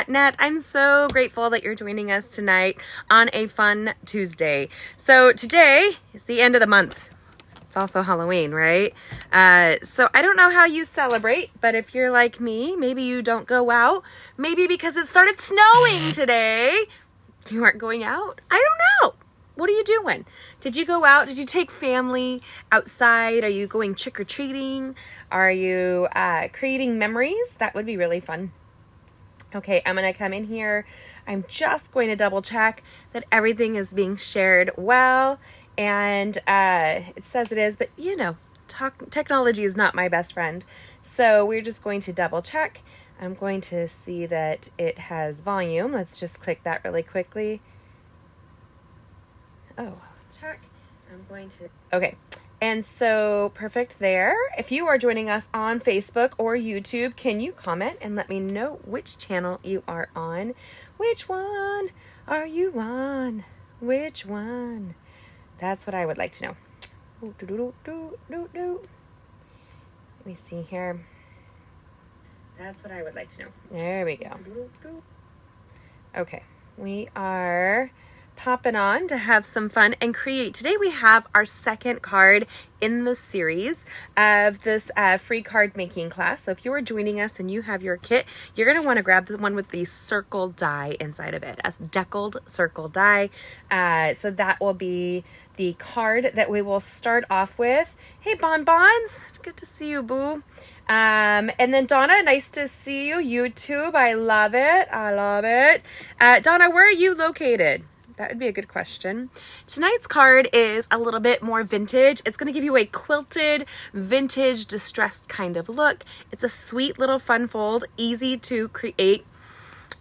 Net. I'm so grateful that you're joining us tonight on a fun Tuesday. So today is the end of the month. It's also Halloween, right? So I don't know how you celebrate, but if you're like me, maybe you don't go out. Maybe because it started snowing today, you aren't going out. I don't know. What are you doing? Did you go out? Did you take family outside? Are you going trick-or-treating? Are you creating memories? That would be really fun. Okay, I'm gonna come in here. I'm just going to double check that everything is being shared well. And it says it is, but you know, technology is not my best friend. So we're just going to double check. I'm going to see that it has volume. Let's just click that really quickly. Oh, check. I'm going to, okay. And so perfect there. If you are joining us on Facebook or YouTube, can you comment and let me know which channel you are on? Which one are you on? Which one? That's what I would like to know. Let me see here. That's what I would like to know. There we go. Okay, we are popping on to have some fun and create. Today we have our second card in the series of this free card making class. So if you are joining us and you have your kit, you're going to want to grab the one with the circle die inside of it, a deckled circle die. So that will be the card that we will start off with. Hey, Bonbons, good to see you, boo. And then Donna, nice to see you. YouTube, I love it. I love it. Donna, where are you located? That would be a good question. Tonight's card is a little bit more vintage. It's going to give you a quilted, vintage, distressed kind of look. It's a sweet little fun fold, easy to create.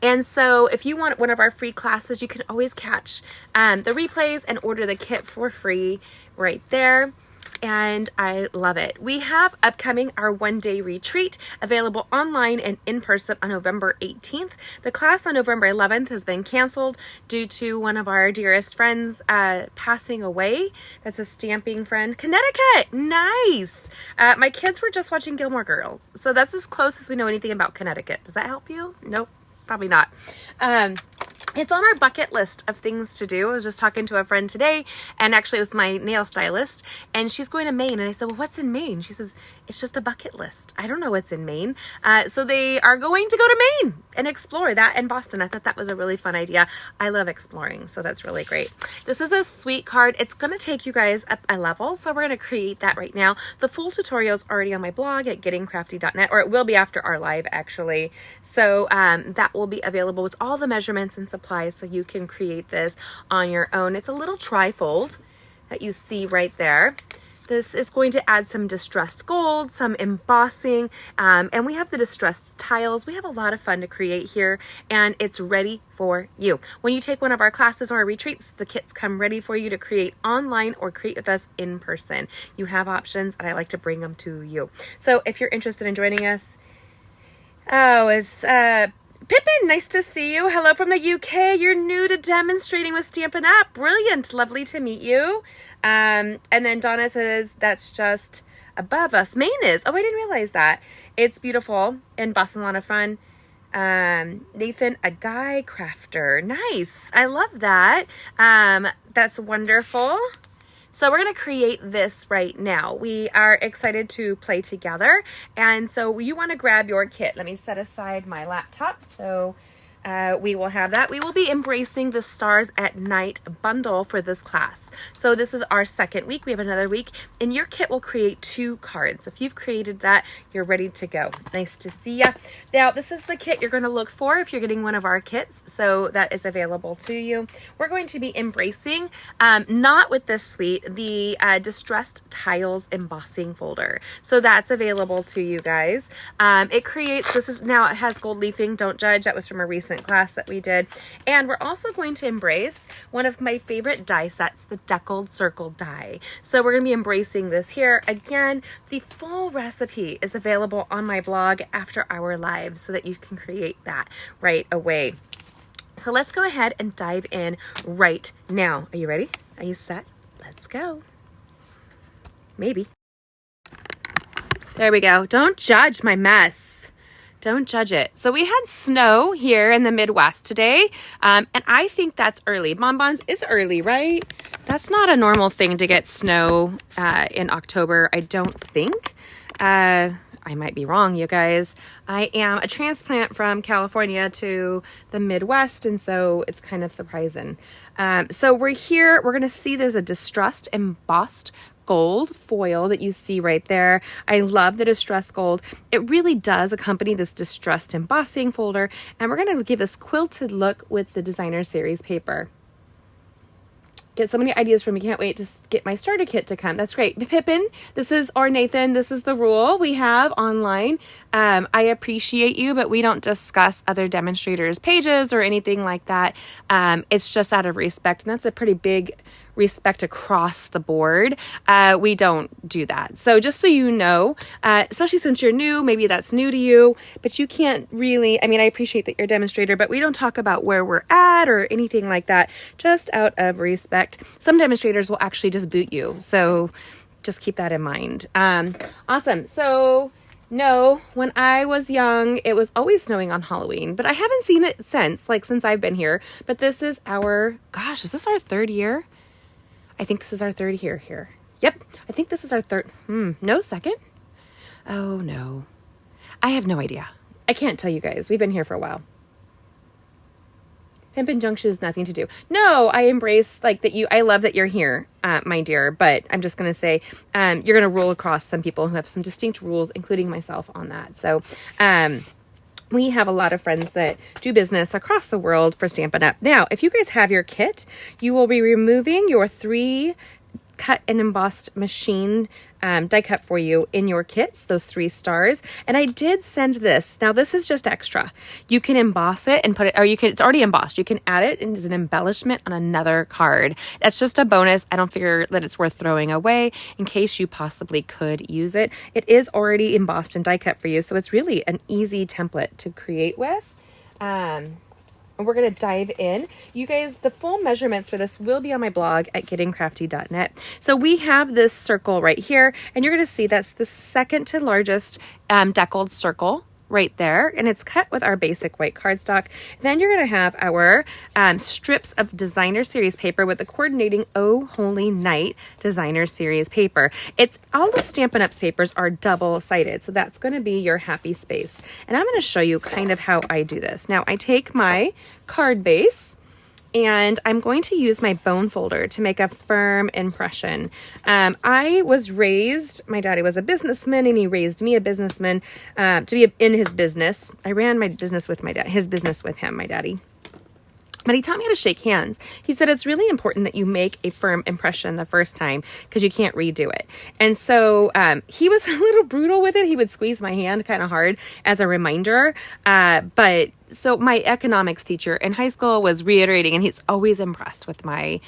And so if you want one of our free classes, you can always catch the replays and order the kit for free right there. And I love it. We have upcoming our one-day retreat available online and in person on November 18th. The class on November 11th has been canceled due to one of our dearest friends passing away. That's a stamping friend. Connecticut, nice. My kids were just watching Gilmore Girls, so that's as close as we know anything about Connecticut. Does that help you? Nope. Probably not. It's on our bucket list of things to do. I was just talking to a friend today, and actually it was my nail stylist, and she's going to Maine. And I said, well, what's in Maine? She says, it's just a bucket list. I don't know what's in Maine. So they are going to go to Maine and explore that in Boston. I thought that was a really fun idea. I love exploring, so that's really great. This is a sweet card. It's going to take you guys up a level, so we're going to create that right now. The full tutorial is already on my blog at gettingcrafty.net, or it will be after our live, actually. So that will be available with all the measurements and supplies, so you can create this on your own. It's a little trifold that you see right there. This is going to add some distressed gold, some embossing, and we have the distressed tiles. We have a lot of fun to create here, and it's ready for you. When you take one of our classes or our retreats, the kits come ready for you to create online or create with us in person. You have options, and I like to bring them to you. So if you're interested in joining us, it's Pippin, nice to see you. Hello from the UK. You're new to demonstrating with Stampin UP. Brilliant. Lovely to meet you. And then Donna says that's just above us. Maine is. Oh, I didn't realize that. It's beautiful and Boston, a lot of fun. Nathan, a guy crafter. Nice. I love that. That's wonderful. So we're going to create this right now. We are excited to play together. And so you want to grab your kit. Let me set aside my laptop. So we will have that. We will be embracing the Stars at Night bundle for this class. So this is our second week. We have another week, and your kit will create 2 cards. If you've created that, you're ready to go. Nice to see ya. Now, this is the kit you're going to look for if you're getting one of our kits. So that is available to you. We're going to be embracing, not with this suite, the Distressed Tiles embossing folder. So that's available to you guys. It creates, now it has gold leafing. Don't judge. That was from a recent class that we did. And we're also going to embrace one of my favorite die sets, the Deckled circle die. So we're going to be embracing this here. Again, the full recipe is available on my blog after our live so that you can create that right away. So let's go ahead and dive in right now. Are you ready? Are you set? Let's go. Maybe. There we go. Don't judge my mess. Don't judge it. So we had snow here in the Midwest today, and I think that's early. Bonbons is early, right? That's not a normal thing to get snow in October, I don't think. I might be wrong, you guys. I am a transplant from California to the Midwest, and so it's kind of surprising. So we're here. We're going to see there's a distressed embossed gold foil that you see right there. I love the distressed gold. It really does accompany this distressed embossing folder, and we're going to give this quilted look with the designer series paper. Get so many ideas from me. Can't wait to get my starter kit to come. That's great. Pippin, or Nathan, this is the rule we have online. I appreciate you, but we don't discuss other demonstrators' pages or anything like that. It's just out of respect, and that's a pretty big respect across the board. We don't do that. So just so you know, especially since you're new, maybe that's new to you, but you can't really, I mean, I appreciate that you're a demonstrator, but we don't talk about where we're at or anything like that, just out of respect. Some demonstrators will actually just boot you. So just keep that in mind. Awesome. So no, when I was young, it was always snowing on Halloween, but I haven't seen it since I've been here. But this is is this our third year? I think this is our third year here. Yep, I think this is our third. No, second? Oh, no. I have no idea. I can't tell you guys. We've been here for a while. Pimpin' Junction is nothing to do. No, I embrace that I love that you're here, my dear, but I'm just going to say you're going to rule across some people who have some distinct rules, including myself on that. So, we have a lot of friends that do business across the world for Stampin' Up. Now, if you guys have your kit, you will be removing your 3 cut and embossed machine die cut for you in your kits, those 3 stars. And I did send this. Now, this is just extra. You can emboss it and put it, it's already embossed. You can add it as an embellishment on another card. That's just a bonus. I don't figure that it's worth throwing away in case you possibly could use it. It is already embossed and die cut for you, so it's really an easy template to create with. And we're going to dive in. You guys, the full measurements for this will be on my blog at gettingcrafty.net. So we have this circle right here, and you're going to see that's the second to largest deckled circle right there, and it's cut with our basic white cardstock. Then you're going to have our strips of designer series paper with the coordinating Oh Holy Night designer series paper. It's all of Stampin' Up's papers are double-sided, so that's going to be your happy space. And I'm going to show you kind of how I do this. Now, I take my card base, and I'm going to use my bone folder to make a firm impression. I was raised, my daddy was a businessman, and he raised me a businessman to be in his business. I ran my business with his business with him, my daddy. But he taught me how to shake hands. He said it's really important that you make a firm impression the first time because you can't redo it. And so he was a little brutal with it. He would squeeze my hand kind of hard as a reminder. But so my economics teacher in high school was reiterating, and he's always impressed with my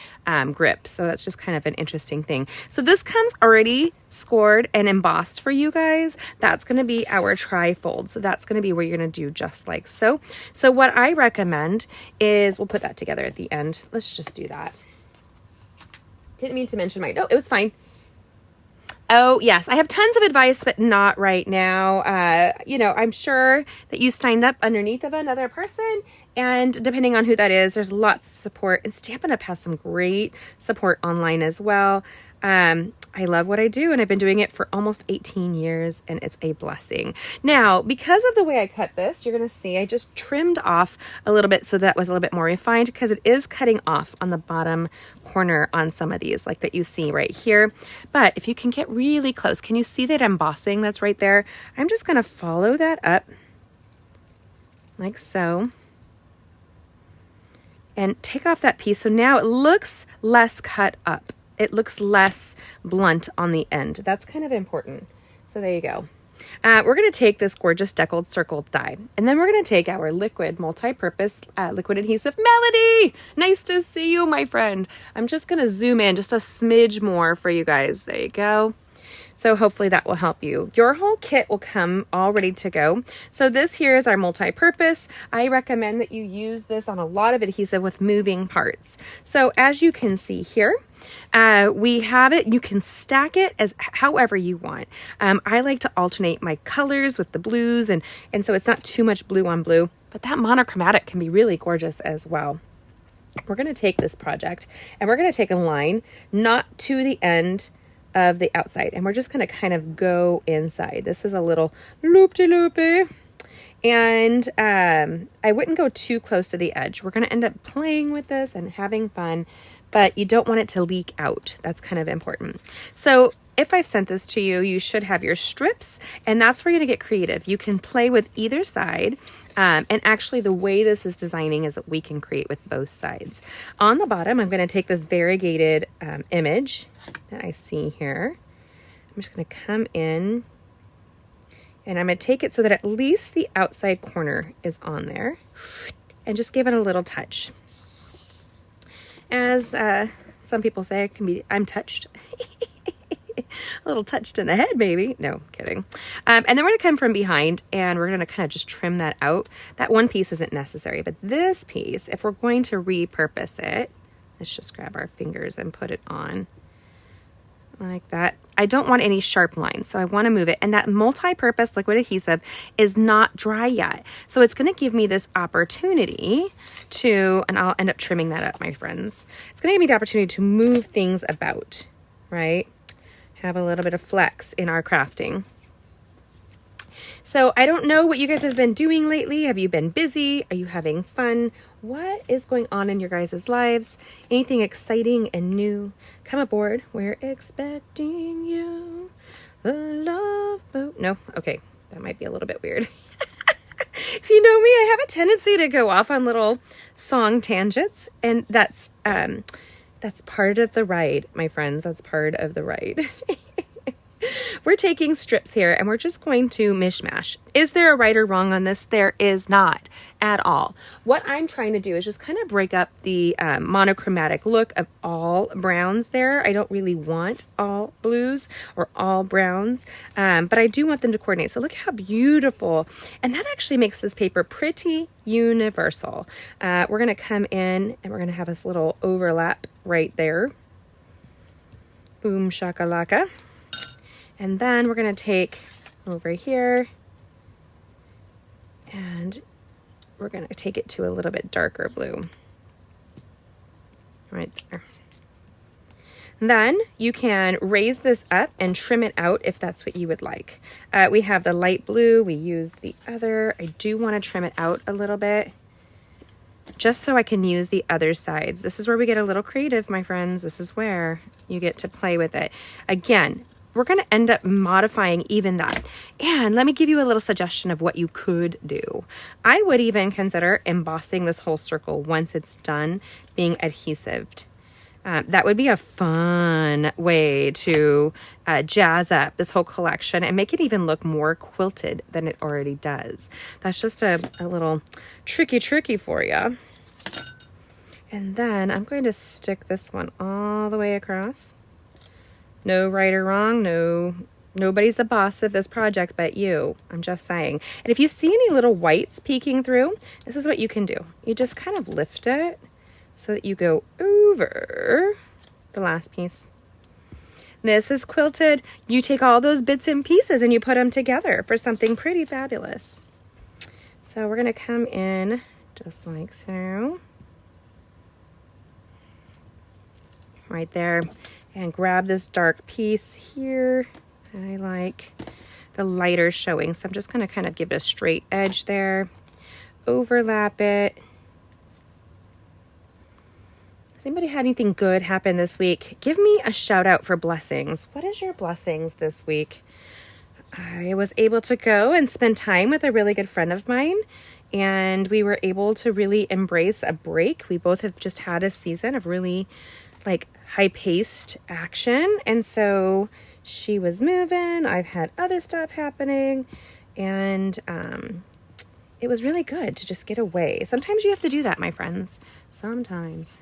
grip. So that's just kind of an interesting thing. So this comes already scored and embossed for you guys. That's going to be our tri-fold. So that's going to be where you're going to do just like so. So what I recommend is, we'll put that together at the end. Let's just do that. Didn't mean to mention no, it was fine. Oh, yes. I have tons of advice, but not right now. I'm sure that you signed up underneath of another person, and depending on who that is, there's lots of support. And Stampin' Up has some great support online as well. I love what I do, and I've been doing it for almost 18 years, and it's a blessing. Now, because of the way I cut this, you're going to see I just trimmed off a little bit so that was a little bit more refined, because it is cutting off on the bottom corner on some of these, like that you see right here. But if you can get really close, can you see that embossing that's right there? I'm just going to follow that up like so, and take off that piece. So now it looks less cut up. It looks less blunt on the end. That's kind of important. So there you go. We're going to take this gorgeous deckled circled die, and then we're going to take our liquid multi-purpose liquid adhesive. Melody, nice to see you, my friend. I'm just going to zoom in just a smidge more for you guys. There you go. So hopefully that will help you. Your whole kit will come all ready to go. So this here is our multi-purpose. I recommend that you use this on a lot of adhesive with moving parts. So as you can see here, we have it. You can stack it as however you want. I like to alternate my colors with the blues, and so it's not too much blue on blue, but that monochromatic can be really gorgeous as well. We're going to take this project and we're going to take a line not to the end of the outside, and we're just going to kind of go inside. This is a little loop-de-loopy, and I wouldn't go too close to the edge. We're going to end up playing with this and having fun, but you don't want it to leak out. That's kind of important. So if I've sent this to you, you should have your strips, and that's where you're going to get creative. You can play with either side. And actually the way this is designing is that we can create with both sides. On the bottom, I'm going to take this variegated image that I see here. I'm just going to come in and I'm going to take it so that at least the outside corner is on there and just give it a little touch. As some people say, it can be, I'm touched. A little touched in the head, maybe. No, kidding. And then we're going to come from behind and we're going to kind of just trim that out. That one piece isn't necessary, but this piece, if we're going to repurpose it, let's just grab our fingers and put it on like that. I don't want any sharp lines, so I want to move it. And that multi-purpose liquid adhesive is not dry yet. So it's going to give me this opportunity to, and I'll end up trimming that up, my friends. It's going to give me the opportunity to move things about, right? Have a little bit of flex in our crafting. So I don't know what you guys have been doing lately. Have you been busy? Are you having fun? What is going on in your guys' lives? Anything exciting and new? Come aboard. We're expecting you. The love boat. No? Okay. That might be a little bit weird. If you know me, I have a tendency to go off on little song tangents, and that's part of the ride, my friends. That's part of the ride. We're taking strips here and we're just going to mishmash. Is there a right or wrong on this? There is not at all. What I'm trying to do is just kind of break up the monochromatic look of all browns there. I don't really want all blues or all browns, but I do want them to coordinate. So look how beautiful. And that actually makes this paper pretty universal. We're going to come in and we're going to have this little overlap right there. Boom shakalaka. And then we're going to take over here and we're going to take it to a little bit darker blue right there. And then you can raise this up and trim it out if that's what you would like. We have the light blue. We use the other. I do want to trim it out a little bit just so I can use the other sides. This is where we get a little creative, my friends. This is where you get to play with it. Again, we're going to end up modifying even that. And let me give you a little suggestion of what you could do. I would even consider embossing this whole circle once it's done being adhesived. That would be a fun way to jazz up this whole collection and make it even look more quilted than it already does. That's just a little tricky for you. And then I'm going to stick this one all the way across. No right or wrong. Nobody's the boss of this project but you. I'm just saying. And if you see any little whites peeking through, this is what you can do. You just kind of lift it so that you go over the last piece. This is quilted. You take all those bits and pieces and you put them together for something pretty fabulous. So we're going to come in just like so. Right there. And grab this dark piece here. I like the lighter showing, so I'm just going to kind of give it a straight edge there. Overlap it. Has anybody had anything good happen this week? Give me a shout out for blessings. What is your blessings this week? I was able to go and spend time with a really good friend of mine, and we were able to really embrace a break. We both have just had a season of really like high-paced action, and so she was moving, I've had other stuff happening, and it was really good to just get away. Sometimes you have to do that, my friends. Sometimes.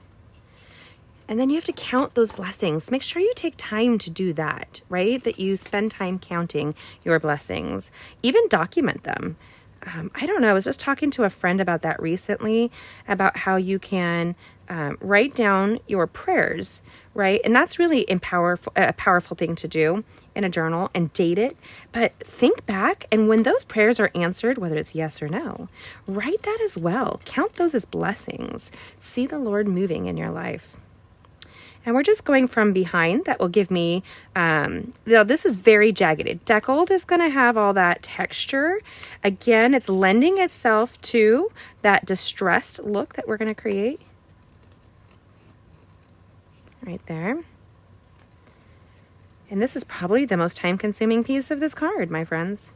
And then you have to count those blessings. Make sure you take time to do that, right? That you spend time counting your blessings. Even document them. I don't know. I was just talking to a friend about that recently, about how you can write down your prayers, right? And that's really a powerful thing to do in a journal, and date it. But think back, and when those prayers are answered, whether it's yes or no, write that as well. Count those as blessings. See the Lord moving in your life. And we're just going from behind. That will give me, this is very jagged. Deckled is going to have all that texture. Again, it's lending itself to that distressed look that we're going to create. Right there. And this is probably the most time-consuming piece of this card, my friends.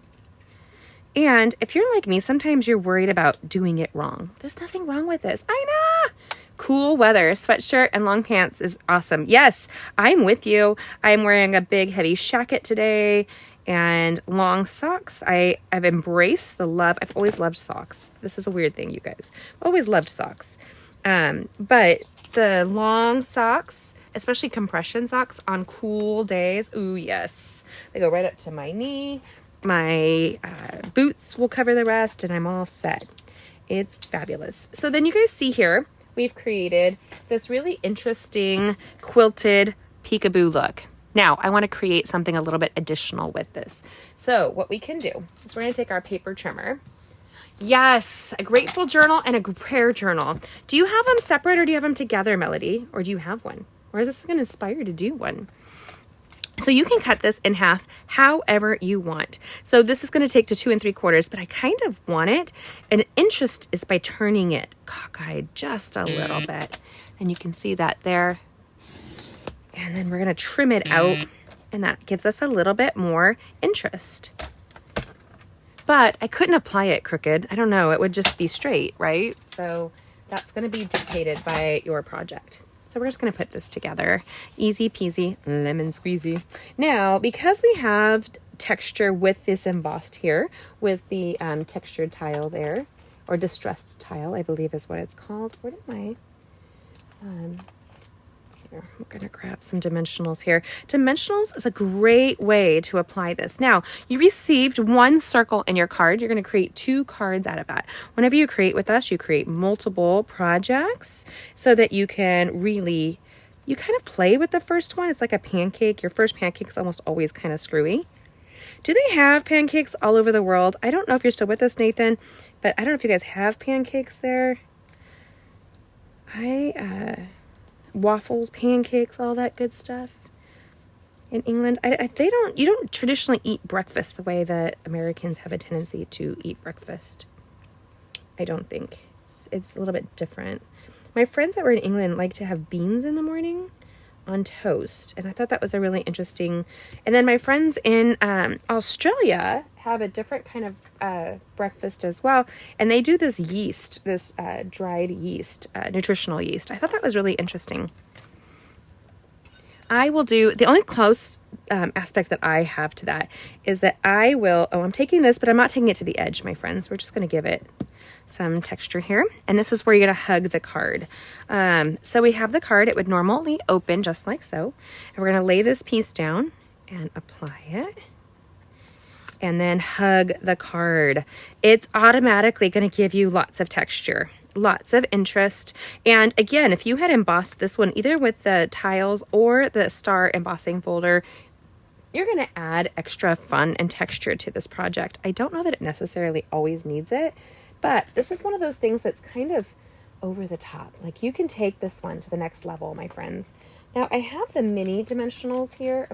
And if you're like me, sometimes you're worried about doing it wrong. There's nothing wrong with this. I know! Cool weather, sweatshirt and long pants is awesome. Yes, I'm with you. I'm wearing a big, heavy jacket today and long socks. I've embraced the love. I've always loved socks. This is a weird thing, you guys. I've always loved socks. But the long socks, especially compression socks on cool days, ooh, yes. They go right up to my knee. My boots will cover the rest, and I'm all set. It's fabulous. So then you guys see here, we've created this really interesting quilted peekaboo look. Now, I want to create something a little bit additional with this. So what we can do is we're going to take our paper trimmer. Yes, a grateful journal and a prayer journal. Do you have them separate, or do you have them together, Melody? Or do you have one? Or is this going to inspire you to do one? So you can cut this in half however you want. So this is going to take to 2 3/4, but I kind of want it. An interest is by turning it cockeyed just a little bit. And you can see that there. And then we're going to trim it out, and that gives us a little bit more interest. But I couldn't apply it crooked. I don't know. It would just be straight, right? So that's going to be dictated by your project. So we're just going to put this together. Easy peasy, lemon squeezy. Now, because we have texture with this embossed here, with the textured tile there, or distressed tile, I believe is what it's called. Where did my... Here, I'm going to grab some dimensionals here. Dimensionals is a great way to apply this. Now, you received one circle in your card. You're going to create 2 cards out of that. Whenever you create with us, you create multiple projects so that you can really, you kind of play with the first one. It's like a pancake. Your first pancake's almost always kind of screwy. Do they have pancakes all over the world? I don't know if you're still with us, Nathan, but I don't know if you guys have pancakes there. Waffles, pancakes, all that good stuff in England. You don't traditionally eat breakfast the way that Americans have a tendency to eat breakfast. I don't think. It's a little bit different. My friends that were in England like to have beans in the morning on toast, and I thought that was a really interesting. And then my friends in Australia have a different kind of breakfast as well, and they do this yeast, this dried yeast, nutritional yeast. I thought that was really interesting. I will do, the only close aspect that I have to that is that I will, I'm taking this, but I'm not taking it to the edge, my friends. We're just going to give it some texture here. And this is where you're going to hug the card. So we have the card. It would normally open just like so. And we're going to lay this piece down and apply it. And then hug the card. It's automatically going to give you lots of texture, lots of interest. And again, if you had embossed this one, either with the tiles or the star embossing folder, you're going to add extra fun and texture to this project. I don't know that it necessarily always needs it, but this is one of those things that's kind of over the top. Like, you can take this one to the next level, my friends. Now, I have the mini dimensionals here.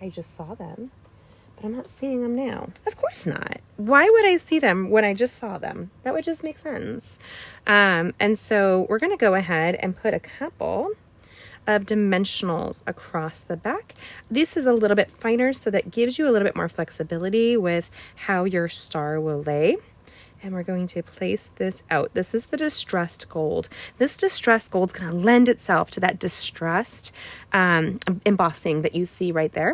I just saw them, but I'm not seeing them now. Of course not. Why would I see them when I just saw them? That would just make sense. And so we're going to go ahead and put a couple of dimensionals across the back. This is a little bit finer, so that gives you a little bit more flexibility with how your star will lay. And we're going to place this out. This is the distressed gold. This distressed gold is going to lend itself to that distressed embossing that you see right there.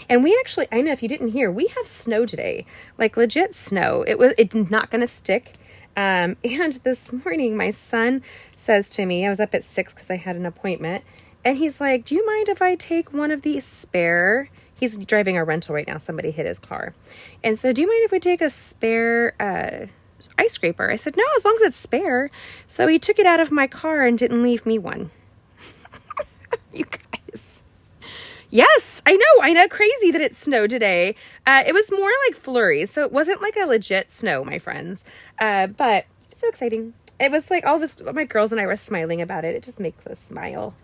And we actually, I know if you didn't hear, we have snow today, like legit snow. It's not going to stick And this morning, my son says to me, I was up at 6 because I had an appointment, and he's like, do you mind if I take one of these spare? He's driving a rental right now. Somebody hit his car. And so, do you mind if we take a spare ice scraper? I said, no, as long as it's spare. So he took it out of my car and didn't leave me one. You guys. Yes, I know. Crazy that it snowed today. It was more like flurries. So it wasn't like a legit snow, my friends. But so exciting. It was like all of us, my girls and I were smiling about it. It just makes us smile.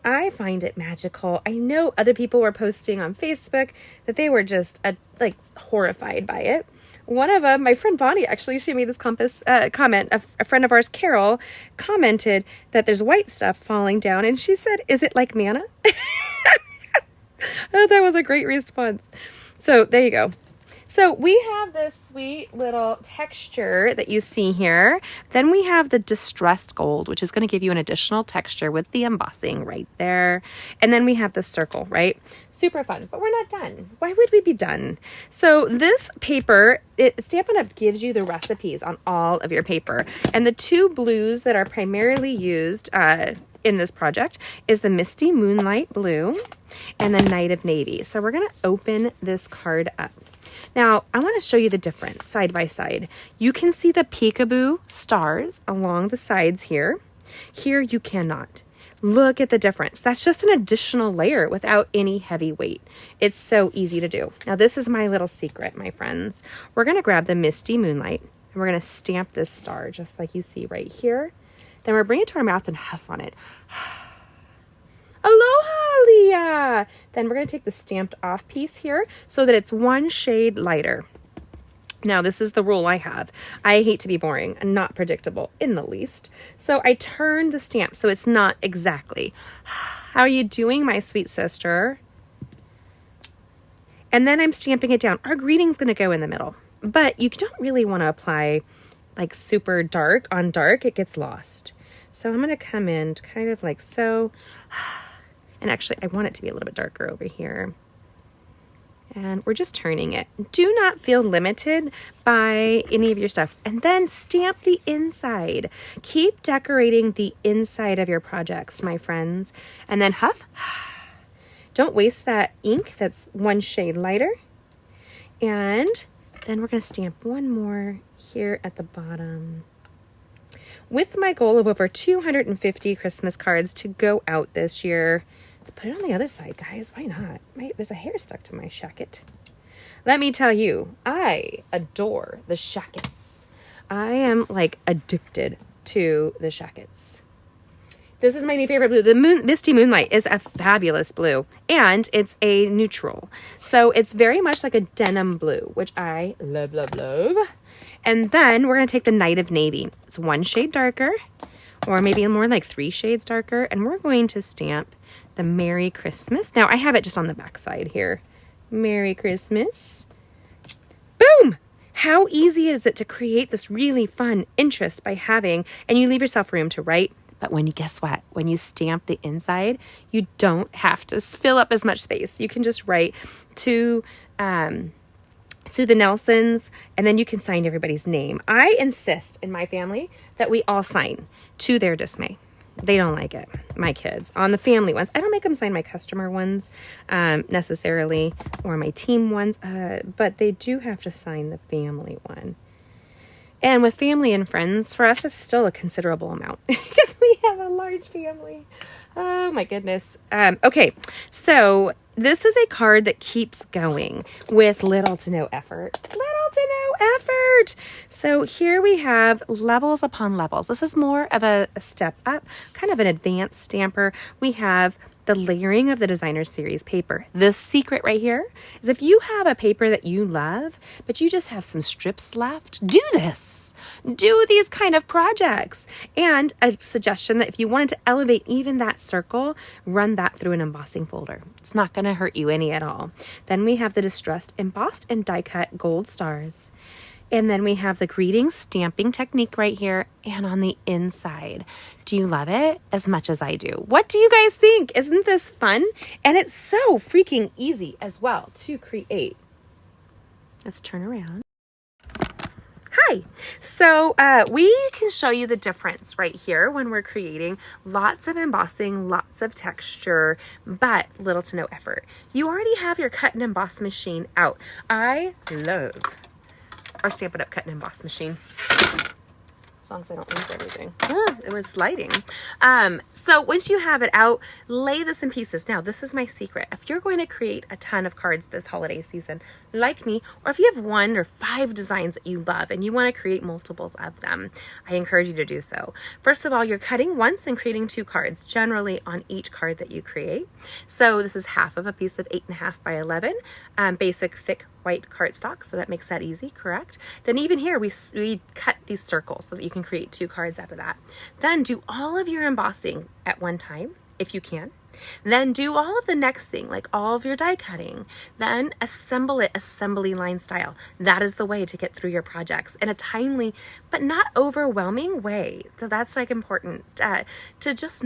I find it magical. I know other people were posting on Facebook that they were just like horrified by it. One of them, my friend Bonnie, actually, she made this comment. A friend of ours, Carol, commented that there's white stuff falling down, and she said, "Is it like manna?" Oh, that was a great response. So there you go. So we have this sweet little texture that you see here. Then we have the distressed gold, which is going to give you an additional texture with the embossing right there. And then we have the circle, right? Super fun, but we're not done. Why would we be done? So this paper, Stampin' Up! Gives you the recipes on all of your paper. And the two blues that are primarily used in this project is the Misty Moonlight Blue and the Night of Navy. So we're going to open this card up. Now, I want to show you the difference side by side. You can see the peekaboo stars along the sides here. Here you cannot. Look at the difference. That's just an additional layer without any heavy weight. It's so easy to do. Now, this is my little secret, my friends. We're going to grab the Misty Moonlight and we're going to stamp this star just like you see right here. Then we're bringing it to our mouth and huff on it. Aloha, Leah! Then we're going to take the stamped off piece here so that it's one shade lighter. Now, this is the rule I have. I hate to be boring and not predictable in the least. So I turn the stamp so it's not exactly. How are you doing, my sweet sister? And then I'm stamping it down. Our greeting's going to go in the middle. But you don't really want to apply like super dark on dark. It gets lost. So I'm going to come in kind of like so. And actually, I want it to be a little bit darker over here. And we're just turning it. Do not feel limited by any of your stuff. And then stamp the inside. Keep decorating the inside of your projects, my friends. And then huff. Don't waste that ink that's one shade lighter. And then we're going to stamp one more here at the bottom. With my goal of over 250 Christmas cards to go out this year, put it on the other side, guys. Why not? There's a hair stuck to my shacket. Let me tell you, I adore the shackets. I am like addicted to the shackets. This is my new favorite blue. The Misty Moonlight is a fabulous blue, and it's a neutral. So it's very much like a denim blue, which I love, love, love. And then we're going to take the Night of Navy. It's one shade darker, or maybe more like 3 shades darker, and we're going to stamp the Merry Christmas. Now, I have it just on the back side here. Merry Christmas. Boom! How easy is it to create this really fun interest by having, and you leave yourself room to write. But guess what? When you stamp the inside, you don't have to fill up as much space. You can just write to the Nelsons, and then you can sign everybody's name. I insist in my family that we all sign to their dismay. They don't like it, my kids. On the family ones, I don't make them sign my customer ones necessarily, or my team ones, but they do have to sign the family one. And with family and friends, for us, it's still a considerable amount because we have a large family. Oh my goodness. Okay, so this is a card that keeps going with little to no effort. Little to no effort. So here we have levels upon levels. This is more of a step up, kind of an advanced stamper. We have the layering of the designer series paper. The secret right here is if you have a paper that you love, but you just have some strips left, do this. Do these kind of projects. And a suggestion that if you wanted to elevate even that circle, run that through an embossing folder. It's not going to hurt you any at all. Then we have the distressed embossed and die cut gold stars. And then we have the greeting stamping technique right here and on the inside. Do you love it as much as I do? What do you guys think? Isn't this fun? And it's so freaking easy as well to create. Let's turn around. Hi. Okay, so we can show you the difference right here when we're creating lots of embossing, lots of texture, but little to no effort. You already have your cut and emboss machine out. I love our Stampin' Up! Cut and emboss machine. As long as I don't lose everything. It was sliding. So once you have it out, lay this in pieces. Now, this is my secret. If you're going to create a ton of cards this holiday season, like me, or if you have 1 or 5 designs that you love and you want to create multiples of them, I encourage you to do so. First of all, you're cutting once and creating 2 cards, generally on each card that you create. So this is half of a piece of 8.5 by 11, basic thick white cardstock, so that makes that easy, correct? Then even here, we cut these circles so that you can create 2 cards out of that. Then do all of your embossing at one time, if you can. Then do all of the next thing, like all of your die cutting. Then assemble it assembly line style. That is the way to get through your projects in a timely, but not overwhelming way. So that's like important, to just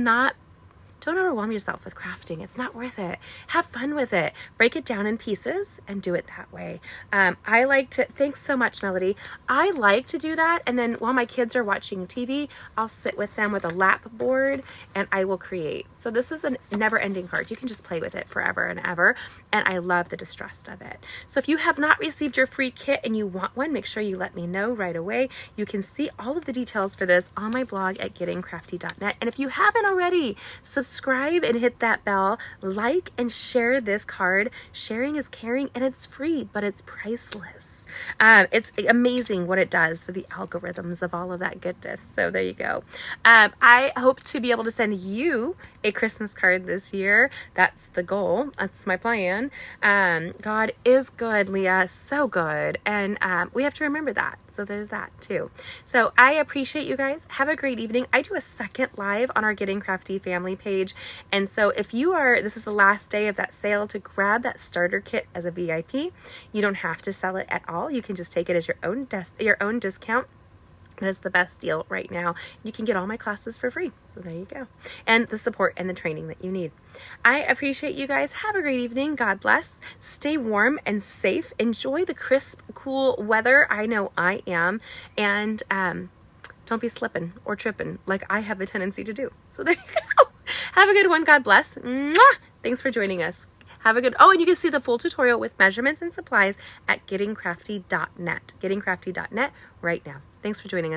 don't overwhelm yourself with crafting. It's not worth it. Have fun with it. Break it down in pieces and do it that way. I like to, thanks so much, Melody. I like to do that. And then while my kids are watching TV, I'll sit with them with a lap board and I will create. So this is a never ending card. You can just play with it forever and ever. And I love the distress of it. So if you have not received your free kit and you want one, make sure you let me know right away. You can see all of the details for this on my blog at gettingcrafty.net. And if you haven't already, subscribe and hit that bell, like and share this card. Sharing is caring and it's free, but it's priceless. It's amazing what it does for the algorithms of all of that goodness. So there you go. I hope to be able to send you a Christmas card this year. That's the goal. That's my plan. God is good, Leah, so good. And we have to remember that. So there's that too. So I appreciate you guys. Have a great evening. I do a second live on our Getting Crafty family page. And so if you are, this is the last day of that sale to grab that starter kit as a VIP. You don't have to sell it at all. You can just take it as your own discount. It is the best deal right now. You can get all my classes for free. So there you go. And the support and the training that you need. I appreciate you guys. Have a great evening. God bless. Stay warm and safe. Enjoy the crisp, cool weather. I know I am. And don't be slipping or tripping like I have a tendency to do. So there you go. Have a good one. God bless. Mwah! Thanks for joining us. Have a good, and you can see the full tutorial with measurements and supplies at gettingcrafty.net. Gettingcrafty.net right now. Thanks for joining us.